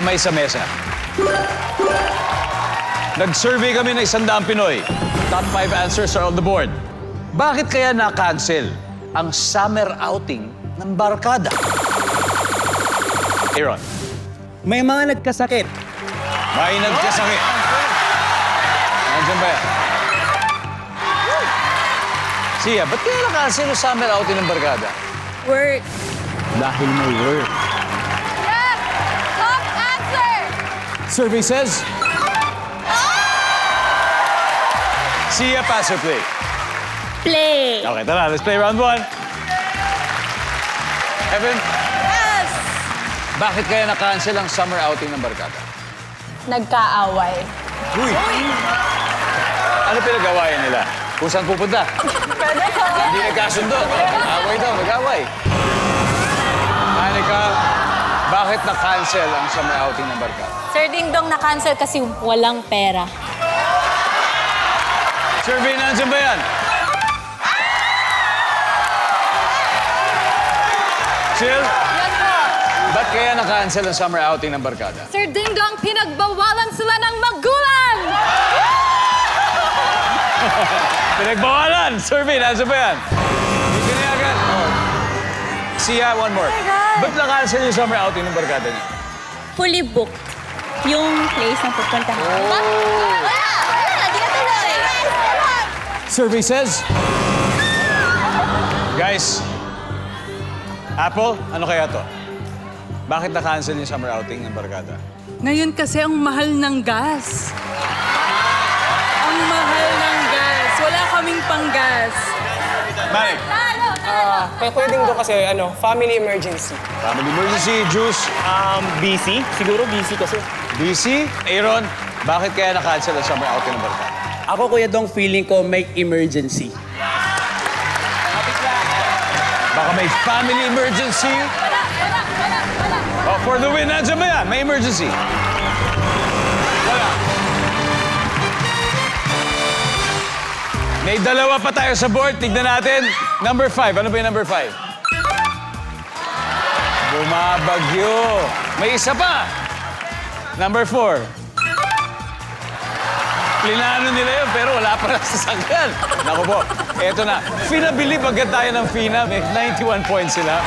kamay sa mesa. Nag-survey kami ng 100 Pinoy. Top 5 answers are on the board. Bakit kaya na-cancel ang summer outing ng barkada? Aaron. May mga nagkasakit. May nagkasakit. Nandiyan ba yan? Sia, ba't kaya na-cancel ang summer outing ng barkada? Work. Dahil may work. Yes! Top answer! Survey says... Sia, pass or play? Play. Okay, tara, let's play round 1. Evan, Yes! bakit kaya na-cancel ang summer outing ng barkada? Nagkaaway. Uy! Ano pinag-awayan nila? Kung saan pupunta? Pwede ko. Hindi nagkasundo. Away daw, mag-away. Anika, bakit na-cancel ang summer outing ng barkada? Sir Ding Dong na-cancel kasi walang pera. Survey, nandiyan ba yan? Chill? Yes po. Ba't kaya na-cancel ang summer outing ng barkada? Sir Ding Dong, pinagbawalan sila ng magulang! Pinagbawalan! Survey, nandiyan ba yan? Hindi kinayagan. Oh. Sia, one more. my God. Ba't na-cancel yung summer outing ng barkada niya? Fully booked yung place na pupuntahan. Wala! Di na tuloy! Survey says... Guys, Apple, ano kaya to? Bakit na-cancel yung summer outing ng barkada? Ngayon kasi ang mahal ng gas. Ang mahal ng gas. Wala kaming panggas. Mike, Pwedeng doon kasi, family emergency. family emergency, Juice, Busy? Siguro busy kasi. BC, Aaron, bakit kaya na-cancel ang summer outing ng barkada? Ako, Kuya Dong, feeling ko may emergency. Baka may family emergency? Oh, for the win, nandiyan ba yan? May emergency. Wala. May dalawa pa tayo sa board. Tignan natin. Number 5. Ano ba yung number 5? Bumabagyo. May isa pa. Number 4. Plinano nila yun, pero wala pa na sasakyan. Naku po, eto na. Fina, bilib agad tayo ng Fina. May 91 points sila.